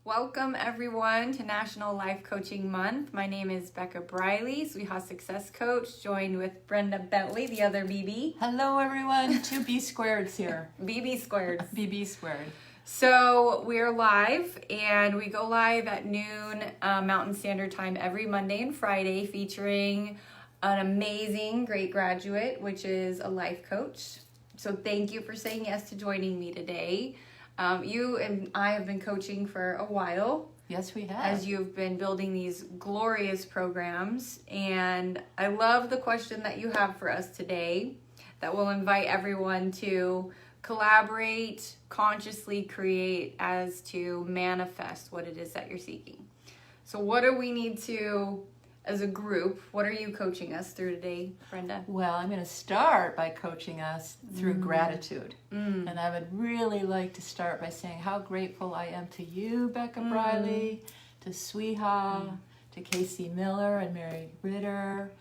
Welcome everyone to National Life Coaching Month. My name is Becca Briley, Sweetheart Success Coach, joined with Brenda Bentley, the other BB. Hello everyone, 2B squared's here. BB squared. BB squared. So we're live, and we go live at noon Mountain Standard Time every Monday and Friday, featuring an amazing, great graduate, which is a life coach. So thank you for saying yes to joining me today. You and I have been coaching for a while. Yes, we have. As you've been building these glorious programs. And I love the question that you have for us today that will invite everyone to collaborate, consciously create as to manifest what it is that you're seeking. So what do we need to, as a group, what are you coaching us through today, Brenda? Well, I'm going to start by coaching us through gratitude. And I would really like to start by saying how grateful I am to you, Becca Briley, to Sweeha, to Casey Miller and Mary Ritter,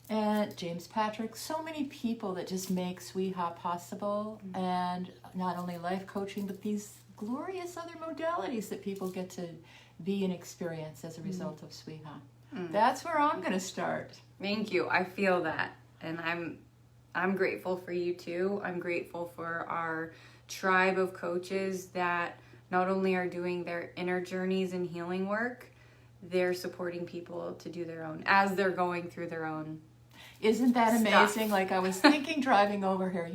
and James Patrick. So many people that just make Sweeha possible. And not only life coaching, but these glorious other modalities that people get to be and experience as a result of Sweeha. That's where I'm going to start. Thank you. I feel that. And I'm grateful for you too. I'm grateful for our tribe of coaches that not only are doing their inner journeys and healing work, they're supporting people to do their own as they're going through their own. Isn't that amazing? Stuff. Like I was thinking driving over here,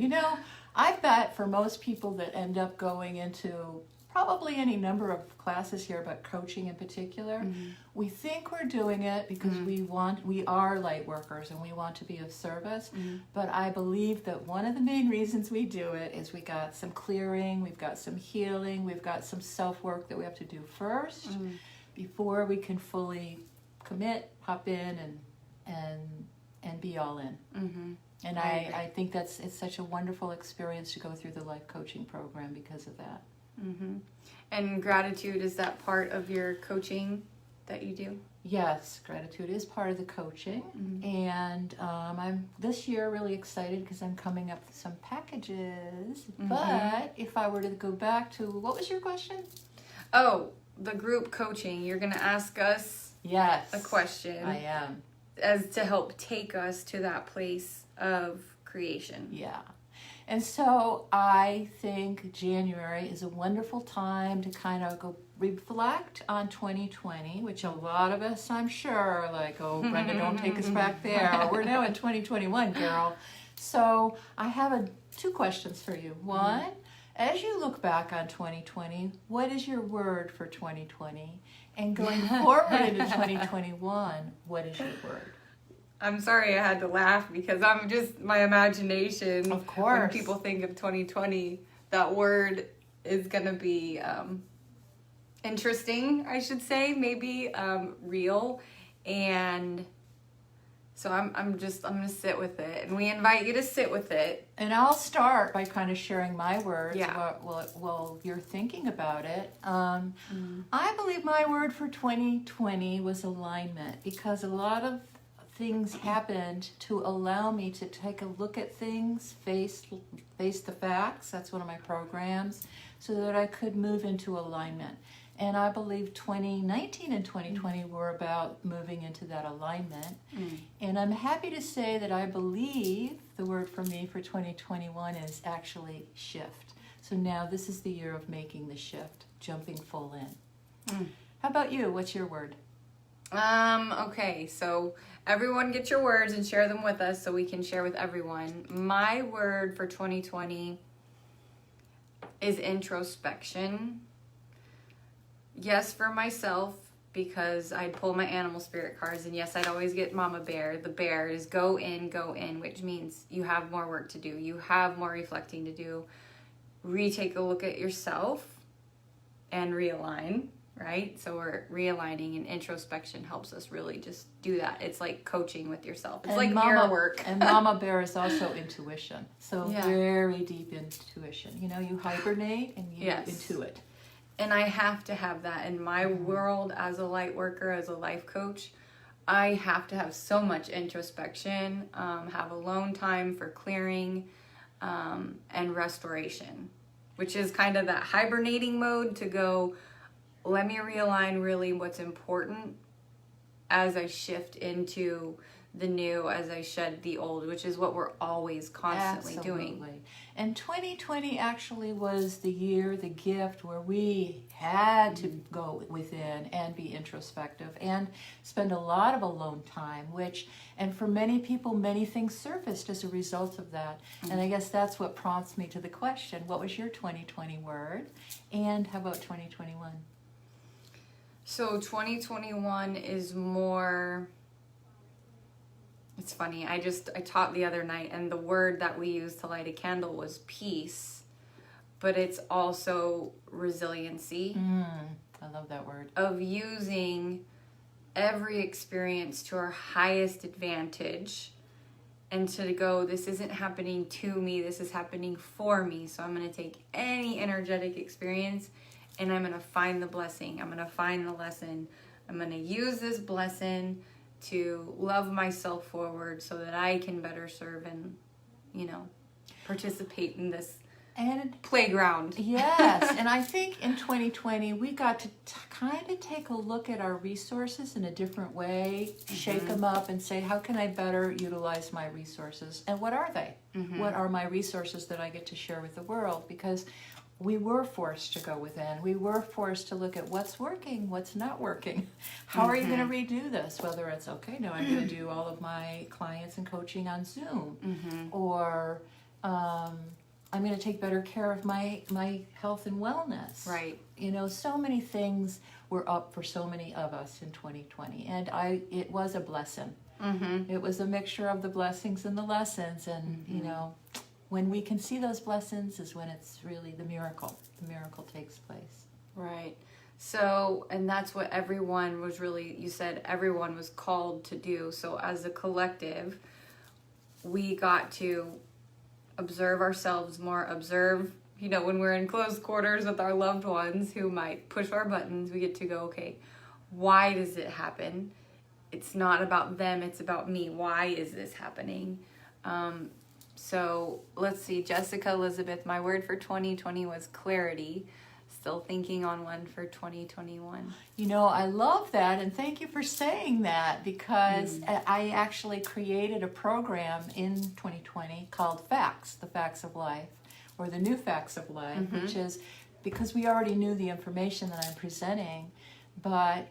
I bet for most people that end up going into probably any number of classes here, but coaching in particular, we think we're doing it because we are light workers and we want to be of service. But I believe that one of the main reasons we do it is we got some clearing, we've got some healing, we've got some self-work that we have to do first before we can fully commit, hop in and be all in. And I think it's such a wonderful experience to go through the life coaching program because of that. And gratitude, is that part of your coaching that you do? Yes, gratitude is part of the coaching. And I'm this year really excited because I'm coming up with some packages. But if I were to go back to, what was your question? Oh, the group coaching. You're going to ask us Yes, a question. I am. As to help take us to that place of creation. Yeah. And so I think January is a wonderful time to kind of go reflect on 2020, which a lot of us, I'm sure, are like, oh, Brenda, don't take us back there. We're now in 2021, girl. So I have two questions for you. One, as you look back on 2020, what is your word for 2020? And going forward into 2021, what is your word? I'm sorry I had to laugh because I'm just, my imagination. Of course. When people think of 2020, that word is going to be interesting, I should say, maybe real. And so I'm going to sit with it. And we invite you to sit with it. And I'll start by kind of sharing my words Yeah. while you're thinking about it. I believe my word for 2020 was alignment, because a lot of things happened to allow me to take a look at things, face the facts. That's one of my programs, so that I could move into alignment. And I believe 2019 and 2020 were about moving into that alignment. And I'm happy to say that I believe the word for me for 2021 is actually shift. So now this is the year of making the shift, jumping full in. How about you? What's your word? Okay, so everyone get your words and share them with us so we can share with everyone. My word for 2020 is introspection. Yes, for myself, because I'd pull my animal spirit cards, and yes, I'd always get Mama Bear. The bear is go in, which means you have more work to do. You have more reflecting to do. Retake a look at yourself and realign. Right? So we're realigning, and introspection helps us really just do that. It's like coaching with yourself. It's And like mirror work. And Mama Bear is also intuition. So very deep intuition. You hibernate and you intuit. And I have to have that in my world as a light worker, as a life coach. I have to have so much introspection, have alone time for clearing and restoration, which is kind of that hibernating mode to go, let me realign really what's important as I shift into the new, as I shed the old, which is what we're always constantly doing. And 2020 actually was the year, the gift, where we had to go within and be introspective and spend a lot of alone time, and for many people, many things surfaced as a result of that. And I guess that's what prompts me to the question, what was your 2020 word? And how about 2021? So 2021 is more... It's funny, I taught the other night, and the word that we used to light a candle was peace, but it's also resiliency. I love that word. Of using every experience to our highest advantage, and to go, this isn't happening to me, this is happening for me. So I'm going to take any energetic experience, and I'm going to find the blessing. I'm going to find the lesson. I'm going to use this blessing to love myself forward so that I can better serve and, participate in this playground. Yes, and I think in 2020 we got to kind of take a look at our resources in a different way, shake them up and say, how can I better utilize my resources? And what are they? What are my resources that I get to share with the world? Because we were forced to go within. We were forced to look at what's working, what's not working. How are you going to redo this? Whether it's, okay, no, I'm going to do all of my clients and coaching on Zoom. Or I'm going to take better care of my health and wellness. Right. So many things were up for so many of us in 2020. And it was a blessing. It was a mixture of the blessings and the lessons. And, when we can see those blessings is when it's really the miracle. The miracle takes place. Right. So, and that's what everyone was really, you said everyone was called to do. So as a collective, we got to observe ourselves more, when we're in close quarters with our loved ones who might push our buttons, we get to go, okay, why does it happen? It's not about them, it's about me. Why is this happening? So let's see, Jessica Elizabeth, my word for 2020 was clarity. Still thinking on one for 2021. I love that, and thank you for saying that, because I actually created a program in 2020 called Facts, the Facts of Life, or the New Facts of Life, which is because we already knew the information that I'm presenting, but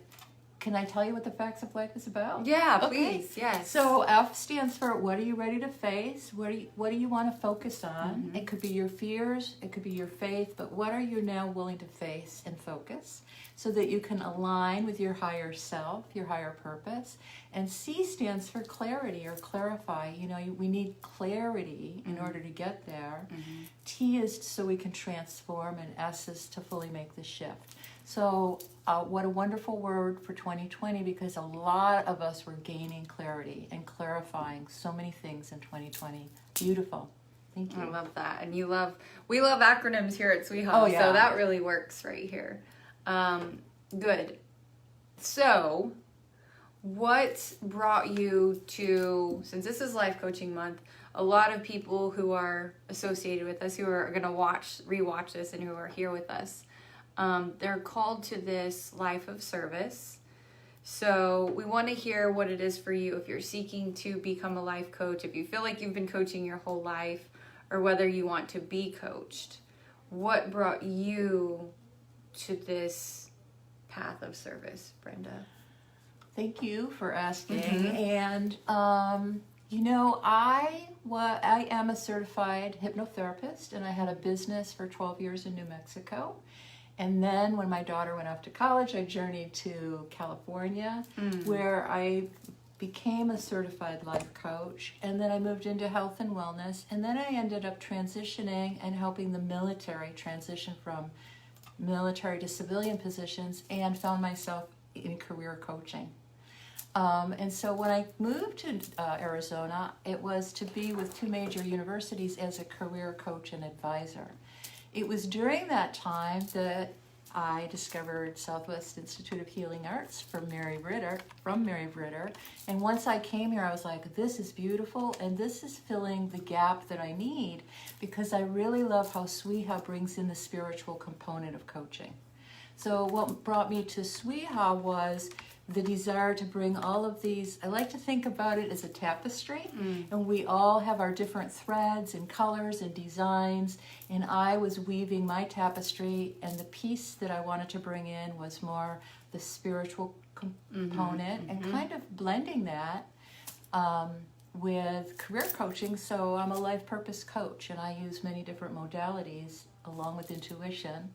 can I tell you what the Facts of Life is about? Yeah, please. Yes. So F stands for what are you ready to face? What do you want to focus on? It could be your fears, it could be your faith, but what are you now willing to face and focus so that you can align with your higher self, your higher purpose? And C stands for clarity or clarify. We need clarity in order to get there. T is so we can transform, and S is to fully make the shift. So what a wonderful word for 2020, because a lot of us were gaining clarity and clarifying so many things in 2020. Beautiful. Thank you. I love that. And we love acronyms here at Sweet Home. Oh, yeah. So that really works right here. Good. So what brought you to, since this is Life Coaching Month, a lot of people who are associated with us, who are going to rewatch this and who are here with us, they're called to this life of service. So we want to hear what it is for you if you're seeking to become a life coach, if you feel like you've been coaching your whole life, or whether you want to be coached. What brought you to this path of service, Brenda? Thank you for asking. And, I am a certified hypnotherapist, and I had a business for 12 years in New Mexico. And then when my daughter went off to college, I journeyed to California, where I became a certified life coach. And then I moved into health and wellness. And then I ended up transitioning and helping the military transition from military to civilian positions, and found myself in career coaching. And so when I moved to Arizona, it was to be with two major universities as a career coach and advisor. It was during that time that I discovered Southwest Institute of Healing Arts from Mary Ritter. And once I came here, I was like, this is beautiful, and this is filling the gap that I need, because I really love how Sweet Hub brings in the spiritual component of coaching. So what brought me to Sweha was the desire to bring all of these. I like to think about it as a tapestry, and we all have our different threads and colors and designs, and I was weaving my tapestry, and the piece that I wanted to bring in was more the spiritual component, and kind of blending that with career coaching. So I'm a life purpose coach, and I use many different modalities along with intuition.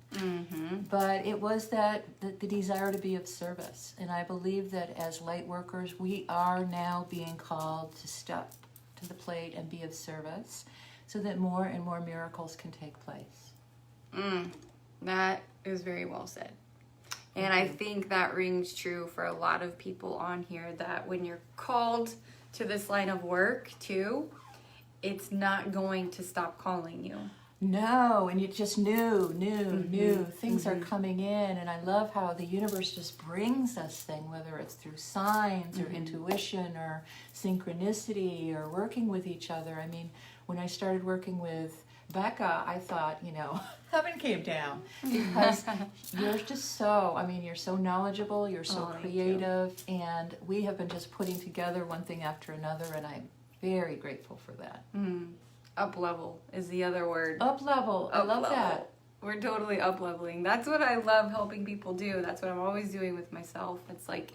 But it was the desire to be of service. And I believe that as light workers, we are now being called to step to the plate and be of service so that more and more miracles can take place. That is very well said. And I think that rings true for a lot of people on here, that when you're called to this line of work too, it's not going to stop calling you. No, and you just new things are coming in, and I love how the universe just brings us things, whether it's through signs or intuition or synchronicity or working with each other. I mean, when I started working with Becca, I thought, heaven came down, because you're just you're so knowledgeable, you're so creative, and we have been just putting together one thing after another, and I'm very grateful for that. Up level is the other word. Up level. I love that. We're totally up leveling. That's what I love helping people do. That's what I'm always doing with myself. It's like,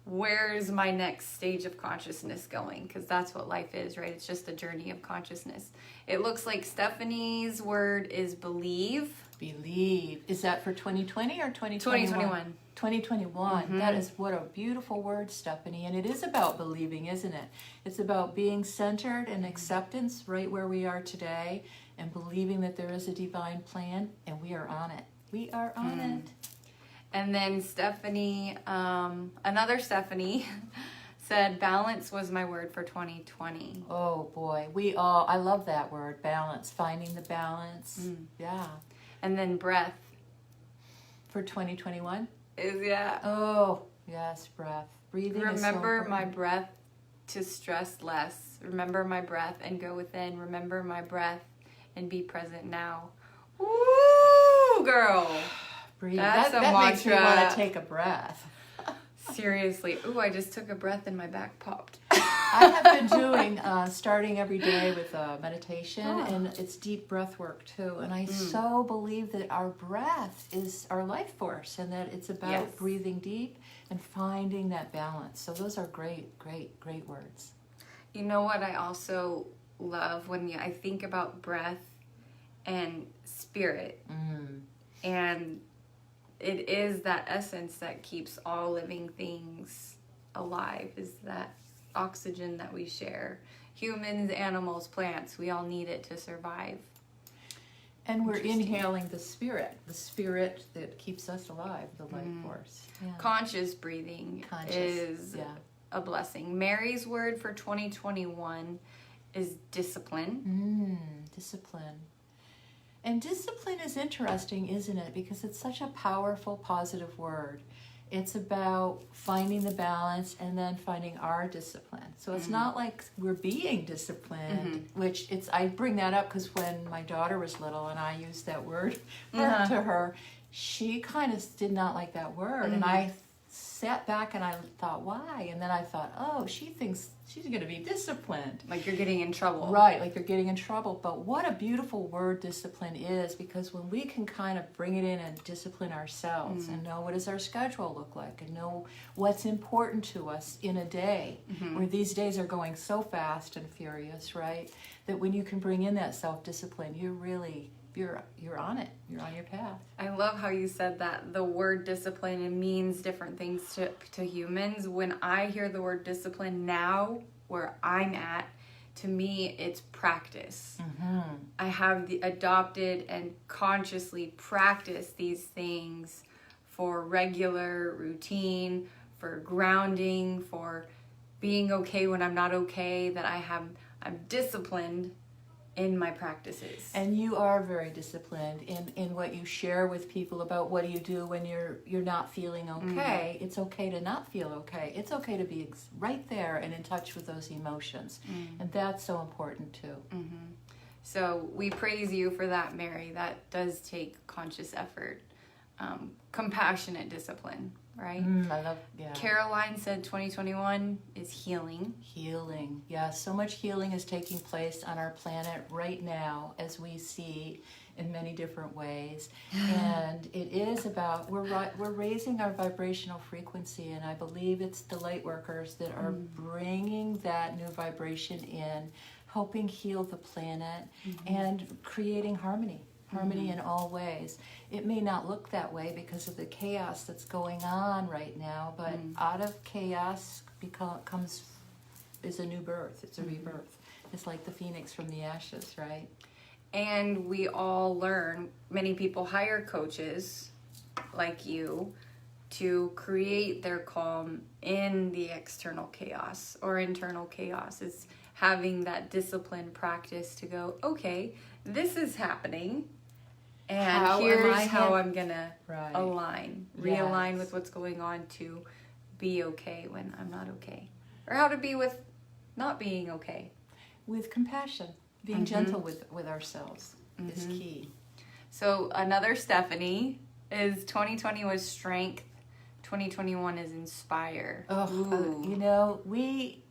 where's my next stage of consciousness going? Because that's what life is, right? It's just a journey of consciousness. It looks like Stephanie's word is believe. Believe. Is that for 2020 or 2021? 2021. 2021. That is, what a beautiful word, Stephanie. And it is about believing, isn't it? It's about being centered and acceptance right where we are today, and believing that there is a divine plan, and we are on it. We are on it. And then Stephanie, another Stephanie, said balance was my word for 2020. Oh boy, I love that word, balance, finding the balance. Yeah. And then breath. For 2021? Oh, yes, breath. Breathing. Remember my breath to stress less. Remember my breath and go within. Remember my breath and be present now. Woo, girl. Breathe. That's that makes me want to take a breath. Seriously. Ooh, I just took a breath and my back popped. I have been doing, starting every day with meditation, and it's deep breath work too. And I so believe that our breath is our life force, and that it's about breathing deep and finding that balance. So those are great, great, great words. You know what I also love when I think about breath and spirit, and it is that essence that keeps all living things alive, is that oxygen that we share. Humans, animals, plants, we all need it to survive. And we're inhaling the spirit that keeps us alive, the life force. Yeah. Conscious breathing is a blessing. Mary's word for 2021 is discipline. Discipline. And discipline is interesting, isn't it? Because it's such a powerful, positive word. It's about finding the balance and then finding our discipline. So it's not like we're being disciplined, which I bring that up because when my daughter was little and I used that word to her, she kind of did not like that word. And I sat back and I thought, why? And then I thought, oh, she thinks she's going to be disciplined. Like you're getting in trouble. Right, like you're getting in trouble. But what a beautiful word discipline is, because when we can kind of bring it in and discipline ourselves and know what does our schedule look like and know what's important to us in a day, where these days are going so fast and furious, right? That when you can bring in that self-discipline, you're on it. You're on your path. I love how you said that the word discipline, it means different things to humans. When I hear the word discipline now, where I'm at, to me, it's practice. I have adopted and consciously practiced these things for regular routine, for grounding, for being okay when I'm not okay, that I'm disciplined in my practices. And you are very disciplined in what you share with people about what do you do when you're not feeling okay. It's okay to not feel okay. It's okay to be right there and in touch with those emotions. And that's so important too. So we praise you for that, Mary. That does take conscious effort. compassionate discipline, right? I love, yeah. Caroline said 2021 is healing. Healing. Yeah, so much healing is taking place on our planet right now, as we see in many different ways. And it is about, we're raising our vibrational frequency, and I believe it's the light workers that are bringing that new vibration in, helping heal the planet and creating harmony in all ways. It may not look that way because of the chaos that's going on right now, but out of chaos is a new birth. It's a rebirth. It's like the phoenix from the ashes, right? And we all learn, many people hire coaches like you to create their calm in the external chaos or internal chaos. It's having that disciplined practice to go, okay, this is happening, and here's how I'm gonna realign with what's going on to be okay when I'm not okay, or how to be with not being okay. With compassion, being gentle with ourselves is key. So another Stephanie is 2020 was strength, 2021 is inspire. You know, we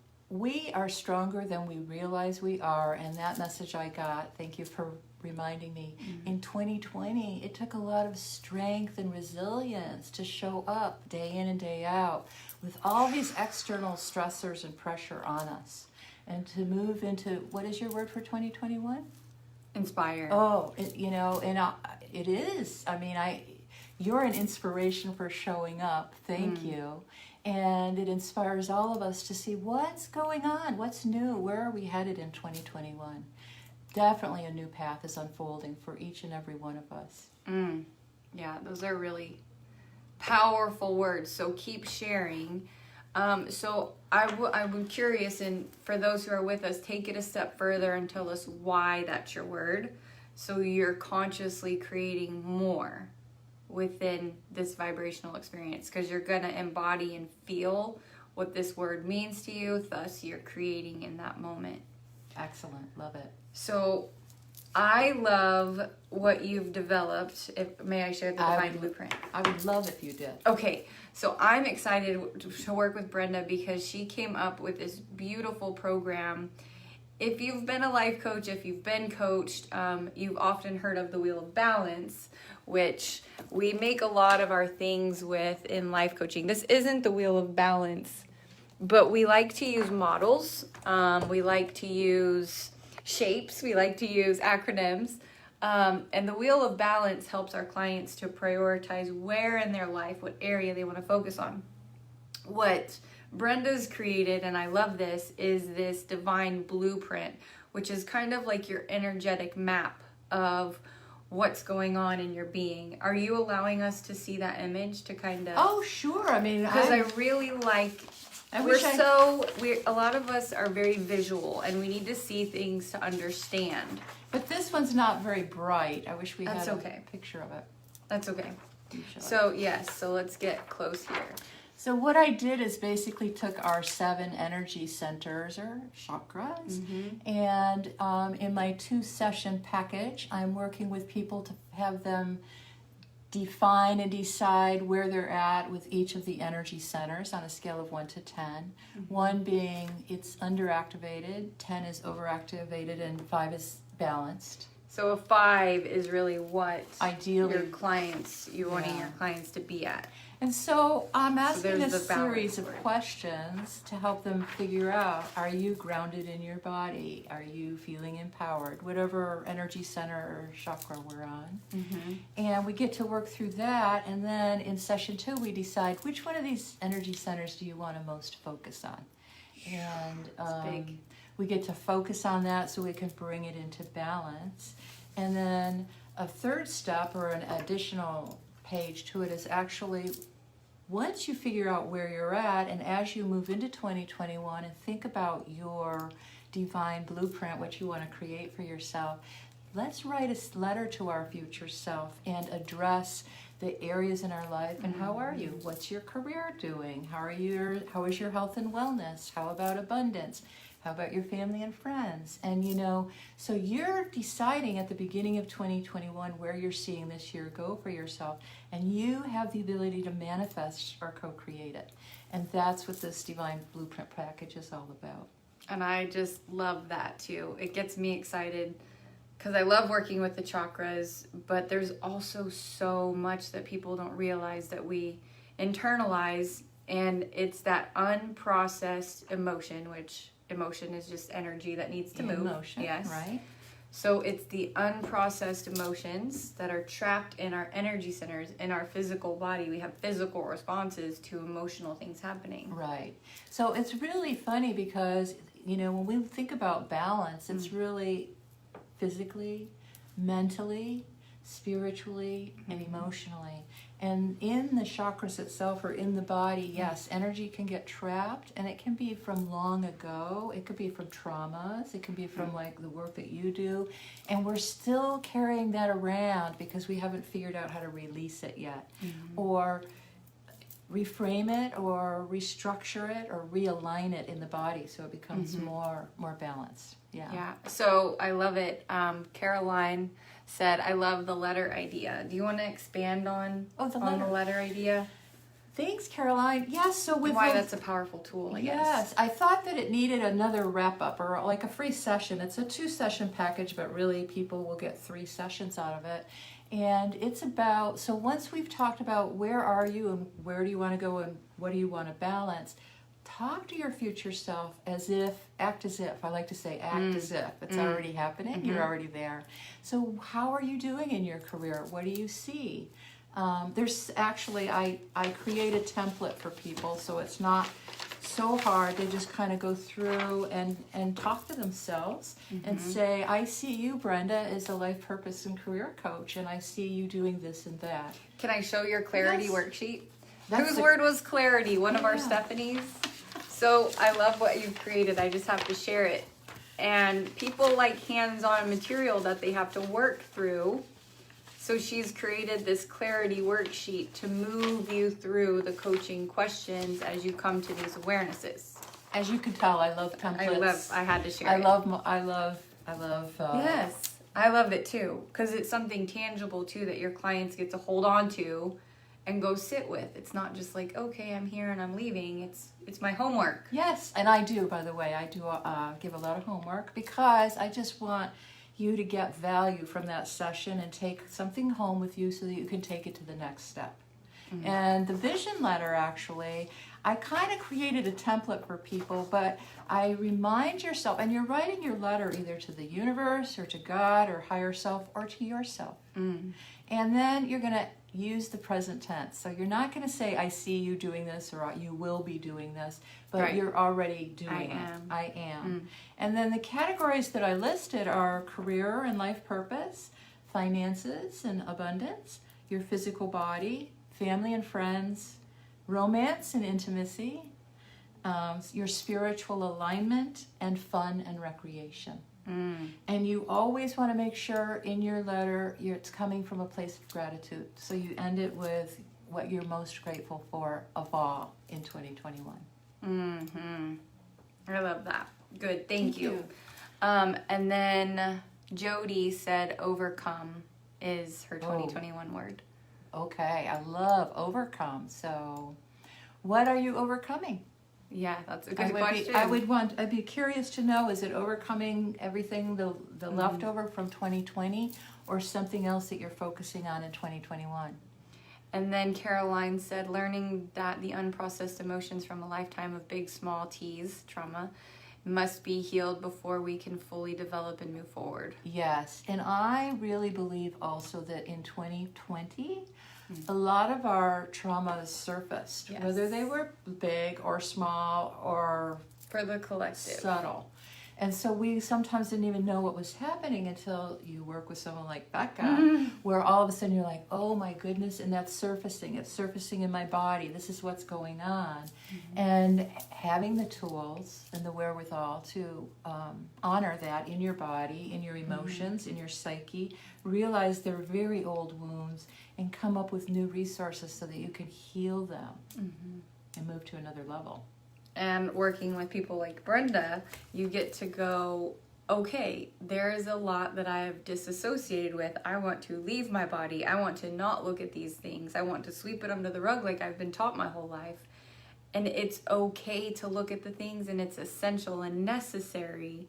are stronger than we realize we are, and that message I got, thank you for reminding me, in 2020, it took a lot of strength and resilience to show up day in and day out with all these external stressors and pressure on us, and to move into, what is your word for 2021? Inspire. It is. I mean, you're an inspiration for showing up. Thank you. And it inspires all of us to see what's going on, what's new, where are we headed in 2021. Definitely a new path is unfolding for each and every one of us. Yeah, those are really powerful words, so keep sharing. So I'm curious, and for those who are with us, take it a step further and tell us why that's your word, so you're consciously creating more within this vibrational experience, because you're going to embody and feel what this word means to you, thus you're creating in that moment. Excellent. Love it. So I love what you've developed. May I share the Divine Blueprint? I would love if you did. Okay, so I'm excited to work with Brenda because she came up with this beautiful program. If you've been a life coach, if you've been coached, you've often heard of the Wheel of Balance, which we make a lot of our things with in life coaching. This isn't the Wheel of Balance, but we like to use models. We like to use shapes. We like to use acronyms. And the Wheel of Balance helps our clients to prioritize where in their life, what area they want to focus on. What Brenda's created, and I love this, is this Divine Blueprint, which is kind of like your energetic map of what's going on in your being. Are you allowing us to see that image to kind of... Oh, sure. I mean, because I really like... a lot of us are very visual, and we need to see things to understand. But this one's not very bright. I wish we had a picture of it. That's okay. So yes, so let's get close here. So what I did is basically took our 7 energy centers or chakras, and in my 2-session package, I'm working with people to have them define and decide where they're at with each of the energy centers on a scale of 1 to 10. 1 being it's underactivated, 10 is overactivated, and 5 is balanced. So a 5 is really what ideally you're wanting your clients to be at. And so I'm asking a series of questions to help them figure out, are you grounded in your body? Are you feeling empowered? Whatever energy center or chakra we're on. And we get to work through that, and then in session 2 we decide which one of these energy centers do you want to most focus on. And we get to focus on that so we can bring it into balance. And then a third step or an additional page to it is actually, once you figure out where you're at, and as you move into 2021 and think about your divine blueprint, what you want to create for yourself, let's write a letter to our future self and address the areas in our life. And how are you? What's your career doing? How is your health and wellness? How about abundance? How about your family and friends? And you know, so you're deciding at the beginning of 2021 where you're seeing this year go for yourself, and you have the ability to manifest or co-create it. And that's what this Divine Blueprint package is all about. And I just love that too. It gets me excited because I love working with the chakras, but there's also so much that people don't realize that we internalize, and it's that unprocessed emotion, which emotion is just energy that needs to move. Emotion, yes. right? So it's the unprocessed emotions that are trapped in our energy centers in our physical body. We have physical responses to emotional things happening. Right. So it's really funny because, you know, when we think about balance, it's really physically, mentally, spiritually, and emotionally. And in the chakras itself, or in the body, yes, energy can get trapped, and it can be from long ago. It could be from traumas. It can be from like the work that you do. And we're still carrying that around because we haven't figured out how to release it yet. Or reframe it, or restructure it, or realign it in the body so it becomes more balanced. Yeah. So I love it. Caroline said, I love the letter idea. Do you want to expand on the letter idea? Thanks, Caroline. Yes, so with why that's a powerful tool, I guess. Yes, I thought that it needed another wrap-up, or like a free session. It's a 2-session package, but really people will get 3 sessions out of it. And it's about, so once we've talked about where are you and where do you want to go and what do you want to balance, talk to your future self act as if. I like to say act as if. It's already happening. You're already there. So how are you doing in your career? What do you see? There's actually, I create a template for people, so it's not so hard. They just kind of go through and talk to themselves and say, I see you, Brenda, as a life purpose and career coach, and I see you doing this and that. Can I show your clarity worksheet? That's Whose word was clarity? One of our Stephanie's. So I love what you've created. I just have to share it. And people like hands-on material that they have to work through. So she's created this clarity worksheet to move you through the coaching questions as you come to these awarenesses. As you can tell, I love templates. I had to share I it. love. Yes, I love it too, because it's something tangible too that your clients get to hold on to and go sit with. It's not just like, okay, I'm here and I'm leaving. It's my homework. Yes, and I do, by the way, I do give a lot of homework because I just want you to get value from that session and take something home with you so that you can take it to the next step. And the vision letter, actually, I kind of created a template for people, but I remind yourself, and you're writing your letter either to the universe or to God or higher self or to yourself. And then you're going to use the present tense. So you're not going to say, I see you doing this, or you will be doing this, but you're already doing it. I am. And then the categories that I listed are career and life purpose, finances and abundance, your physical body, family and friends, romance and intimacy, your spiritual alignment, and fun and recreation. And you always want to make sure in your letter it's coming from a place of gratitude. So you end it with what you're most grateful for of all in 2021. I love that. Good. Thank you. And then Jody said overcome is her 2021 word. Okay, I love overcome. So what are you overcoming? Yeah, that's a good question. I'd be curious to know, is it overcoming everything, the leftover from 2020, or something else that you're focusing on in 2021? And then Caroline said, learning that the unprocessed emotions from a lifetime of big, small T's, trauma, must be healed before we can fully develop and move forward. Yes, and I really believe also that in 2020, a lot of our traumas surfaced, whether they were big or small or for the collective, subtle. And so we sometimes didn't even know what was happening until you work with someone like Becca, where all of a sudden you're like, oh my goodness, and that's surfacing. It's surfacing in my body. This is what's going on. And having the tools and the wherewithal to honor that in your body, in your emotions, in your psyche, realize they're very old wounds, and come up with new resources so that you can heal them and move to another level. And working with people like Brenda, you get to go, okay, there is a lot that I have disassociated with. I want to leave my body. I want to not look at these things. I want to sweep it under the rug like I've been taught my whole life. And it's okay to look at the things, and it's essential and necessary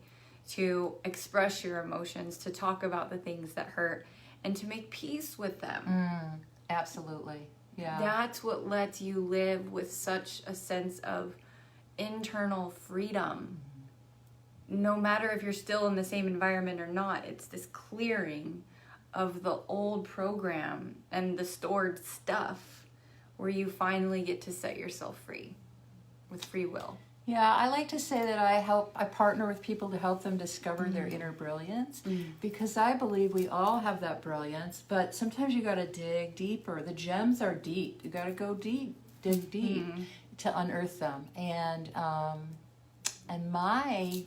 to express your emotions, to talk about the things that hurt, and to make peace with them. Absolutely. Yeah. That's what lets you live with such a sense of internal freedom. No matter if you're still in the same environment or not, it's this clearing of the old program and the stored stuff where you finally get to set yourself free with free will. Yeah, I like to say that I partner with people to help them discover their inner brilliance, because I believe we all have that brilliance, but sometimes you got to dig deeper. The gems are deep. You got to go deep, dig deep to unearth them. And my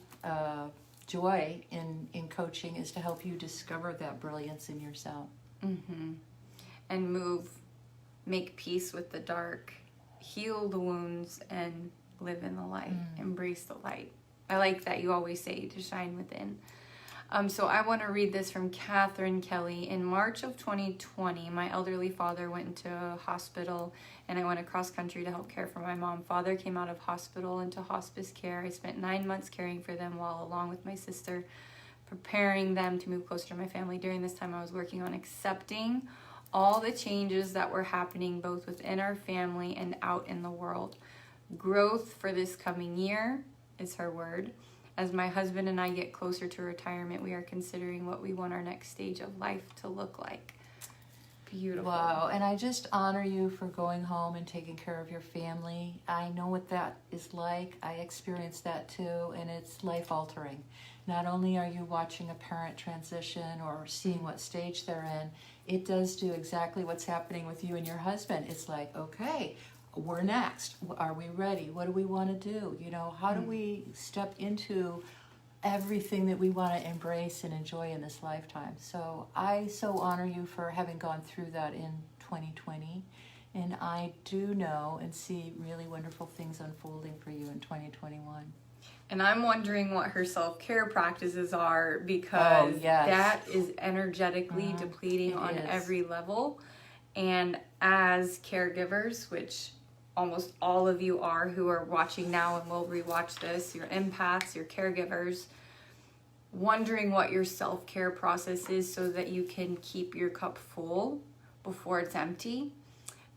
joy in coaching is to help you discover that brilliance in yourself. And make peace with the dark, heal the wounds, and live in the light. Embrace the light. I like that you always say to shine within. So I want to read this from Catherine Kelly. In March of 2020, my elderly father went into a hospital, and I went across country to help care for my mom. Father came out of hospital into hospice care. I spent 9 months caring for them while, along with my sister, preparing them to move closer to my family. During this time, I was working on accepting all the changes that were happening both within our family and out in the world. Growth for this coming year is her word. As my husband and I get closer to retirement, we are considering what we want our next stage of life to look like. Beautiful. Wow, and I just honor you for going home and taking care of your family. I know what that is like. I experienced that too, and it's life-altering. Not only are you watching a parent transition or seeing what stage they're in, it does do exactly what's happening with you and your husband. It's like, okay, we're next. Are we ready? What do we want to do? You know, how do we step into everything that we want to embrace and enjoy in this lifetime? So I so honor you for having gone through that in 2020. And I do know and see really wonderful things unfolding for you in 2021. And I'm wondering what her self-care practices are, because that is energetically depleting on every level. And as caregivers, which almost all of you are who are watching now and will rewatch this, your empaths, your caregivers, wondering what your self-care process is so that you can keep your cup full before it's empty.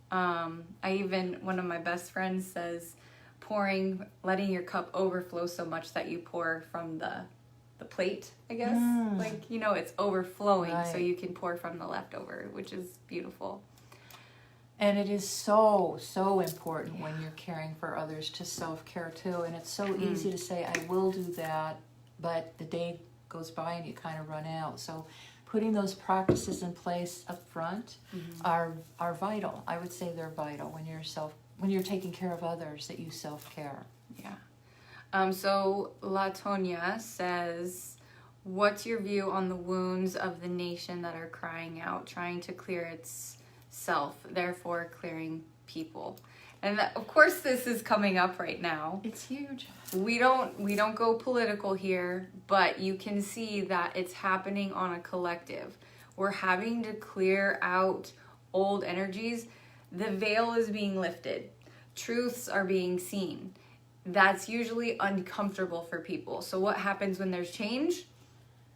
One of my best friends says, letting your cup overflow so much that you pour from the plate, I guess. Like, you know, it's overflowing, so you can pour from the leftover, which is beautiful. And it is so, so important when you're caring for others to self-care too. And it's so easy to say, I will do that, but the day goes by and you kind of run out. So putting those practices in place up front are vital. I would say they're vital when you're taking care of others, that you self-care. Yeah. So Latonia says, what's your view on the wounds of the nation that are crying out, trying to clear its self, therefore clearing people? And of course this is coming up right now. It's huge. We don't go political here, but you can see that it's happening on a collective. We're having to clear out old energies. The veil is being lifted. Truths are being seen. That's usually uncomfortable for people. So what happens when there's change?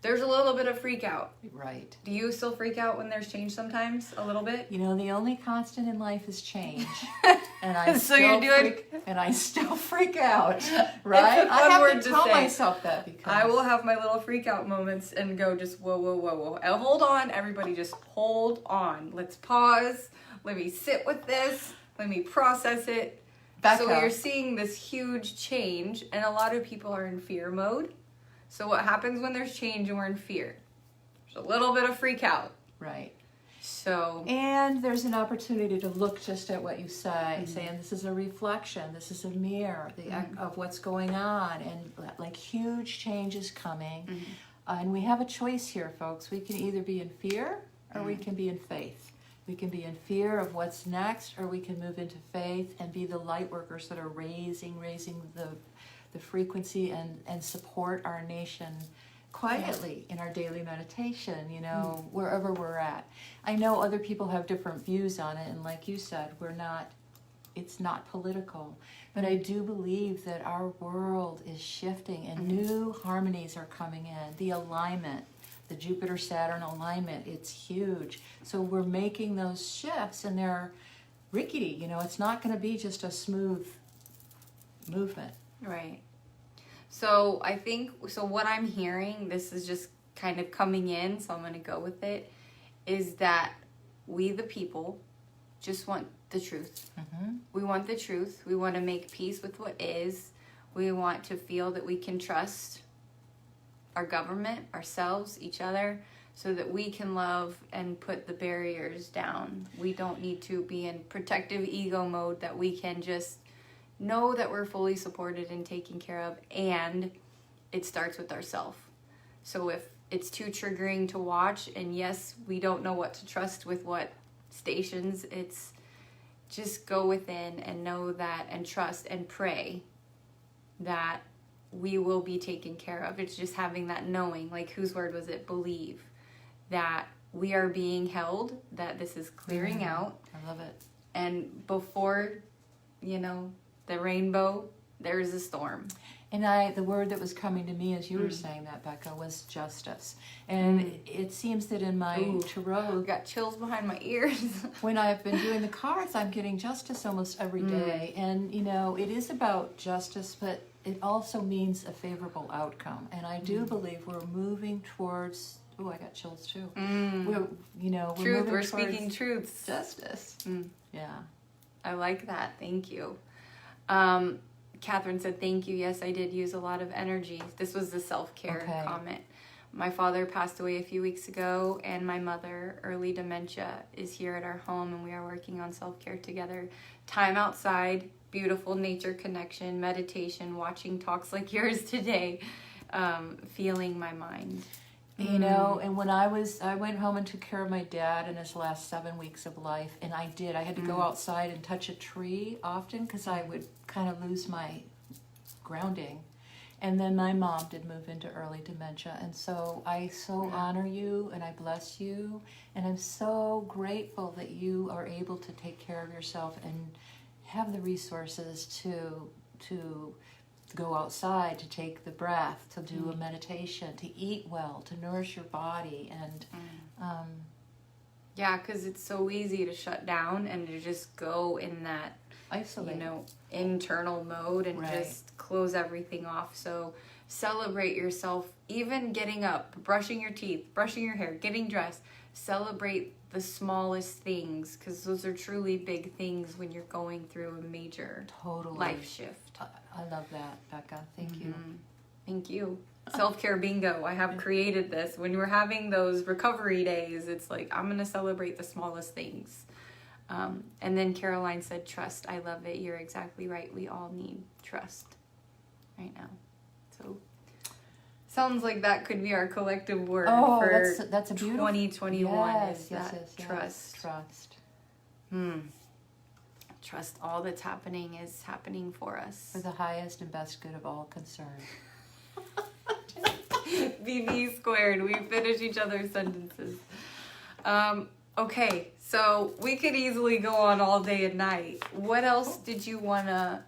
There's a little bit of freak out. Right. Do you still freak out when there's change sometimes? A little bit? You know, the only constant in life is change. And I still freak out. Right? It's a fun I have word to to tell say. myself that, because I will have my little freak out moments and go just whoa, whoa, whoa, whoa. And hold on, everybody, just hold on. Let's pause. Let me sit with this. Let me process it. Back so up. You're seeing this huge change, and a lot of people are in fear mode. So what happens when there's change and we're in fear? There's a little bit of freak out. Right. So. And there's an opportunity to look just at what you say, saying this is a reflection, this is a mirror of what's going on, and like huge change is coming. And we have a choice here, folks. We can either be in fear or we can be in faith. We can be in fear of what's next, or we can move into faith and be the light workers that are raising the frequency and support our nation quietly in our daily meditation, wherever we're at. I know other people have different views on it, and like you said, it's not political. But I do believe that our world is shifting and new harmonies are coming in. The alignment, the Jupiter-Saturn alignment, it's huge. So we're making those shifts, and they're rickety. It's not going to be just a smooth movement. Right. So I think, what I'm hearing, this is just kind of coming in, so I'm going to go with it, is that we the people just want the truth. Mm-hmm. We want the truth. We want to make peace with what is. We want to feel that we can trust our government, ourselves, each other, so that we can love and put the barriers down. We don't need to be in protective ego mode, that we can just know that we're fully supported and taken care of, and it starts with ourselves. So if it's too triggering to watch, and yes, we don't know what to trust with what stations, it's just go within and know that, and trust and pray that we will be taken care of. It's just having that knowing, like whose word was it? Believe that we are being held, that this is clearing out. I love it. And before, the rainbow, there's a storm. And the word that was coming to me as you were saying that, Becca, was justice. And it seems that in my tarot, I got chills behind my ears. when I've been doing the cards, I'm getting justice almost every day. And, it is about justice, but it also means a favorable outcome. And I do believe we're moving towards, I got chills too. We're Truth, we're speaking truths. Justice. Yeah. I like that. Thank you. Catherine said, thank you. Yes, I did use a lot of energy. This was the self-care comment. My father passed away a few weeks ago, and my mother, early dementia, is here at our home, and we are working on self-care together. Time outside, beautiful nature connection, meditation, watching talks like yours today, feeling my mind. And when I went home and took care of my dad in his last 7 weeks of life, and I had to go outside and touch a tree often because I would kind of lose my grounding. And then my mom did move into early dementia, and so I honor you and I bless you, and I'm so grateful that you are able to take care of yourself and have the resources to go outside, to take the breath, to do a meditation, to eat well, to nourish your body. And because it's so easy to shut down and to just go in that isolate, internal mode and just close everything off. So celebrate yourself, even getting up, brushing your teeth, brushing your hair, getting dressed. Celebrate the smallest things, because those are truly big things when you're going through a major life shift. I love that, Becca. Thank you. Thank you. Self-care bingo. I have created this. When we're having those recovery days, it's like, I'm going to celebrate the smallest things. And then Caroline said, trust. I love it. You're exactly right. We all need trust right now. So sounds like that could be our collective word for that's a beautiful 2021 is trust. Trust. Trust all that's happening is happening for us. For the highest and best good of all concerned. BB squared. We finish each other's sentences. Okay, so we could easily go on all day and night. What else did you want to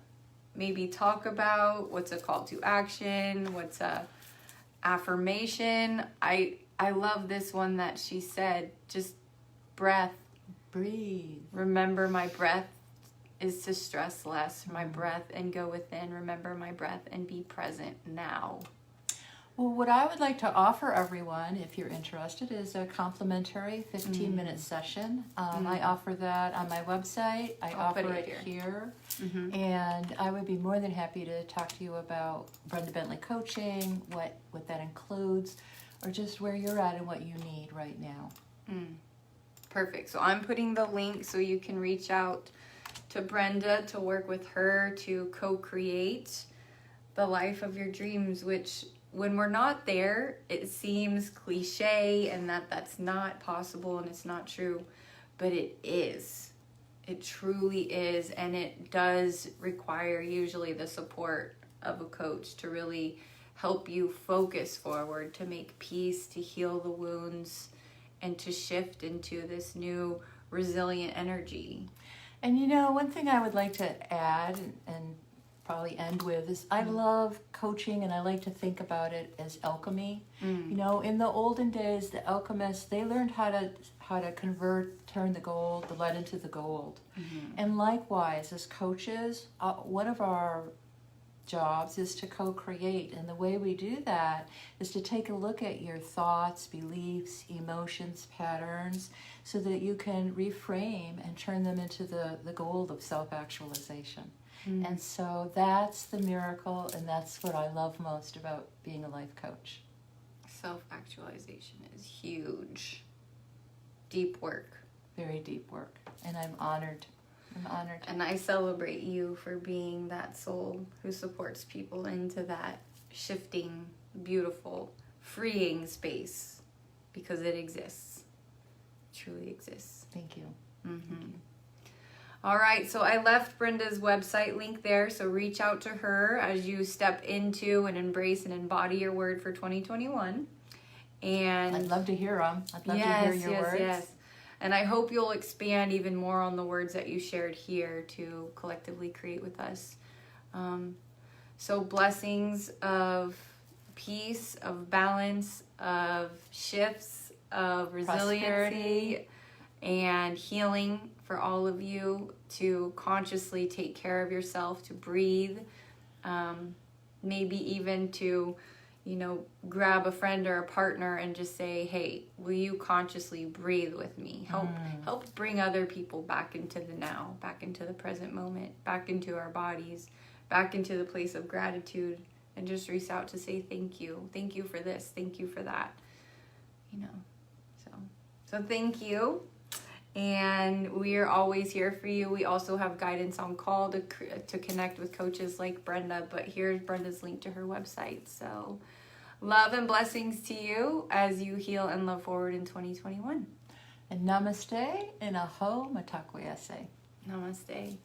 maybe talk about? What's a call to action? What's a affirmation? I love this one that she said, just breath. Breathe. Remember my breath is to stress less. My breath, and go within. Remember my breath and be present now. Well, what I would like to offer everyone, if you're interested, is a complimentary 15-minute session. I offer that on my website. I offer it here. And I would be more than happy to talk to you about Brenda Bentley coaching, what that includes, or just where you're at and what you need right now. Perfect. So I'm putting the link so you can reach out to Brenda to work with her to co-create the life of your dreams, which when we're not there, it seems cliche and that's not possible and it's not true. but it is. It truly is, and it does require usually the support of a coach to really help you focus forward, to make peace, to heal the wounds, and to shift into this new resilient energy. And one thing I would like to add and probably end with is I love coaching, and I like to think about it as alchemy. In the olden days, the alchemists, they learned how to turn the lead into the gold. And likewise, as coaches, one of our jobs is to co-create, and the way we do that is to take a look at your thoughts, beliefs, emotions, patterns, so that you can reframe and turn them into the gold of self-actualization. And so that's the miracle, and that's what I love most about being a life coach. Self-actualization is huge. Deep work. Very deep work, and I'm honored. And I celebrate you for being that soul who supports people into that shifting, beautiful, freeing space, because it exists. It truly exists. Thank you. Mm-hmm. Thank you. All right, so I left Brenda's website link there, so reach out to her as you step into and embrace and embody your word for 2021. And I'd love to hear them. I'd love to hear your words. Yes. And I hope you'll expand even more on the words that you shared here to collectively create with us. So blessings of peace, of balance, of shifts, of resiliency, and healing for all of you, to consciously take care of yourself, to breathe, maybe even to grab a friend or a partner and just say, hey, will you consciously breathe with me? Help bring other people back into the now, back into the present moment, back into our bodies, back into the place of gratitude, and just reach out to say thank you. Thank you for this. Thank you for that. So thank you. And we are always here for you. We also have guidance on call to connect with coaches like Brenda, but here's Brenda's link to her website. So love and blessings to you as you heal and love forward in 2021. And namaste and aho mitakuye. Namaste.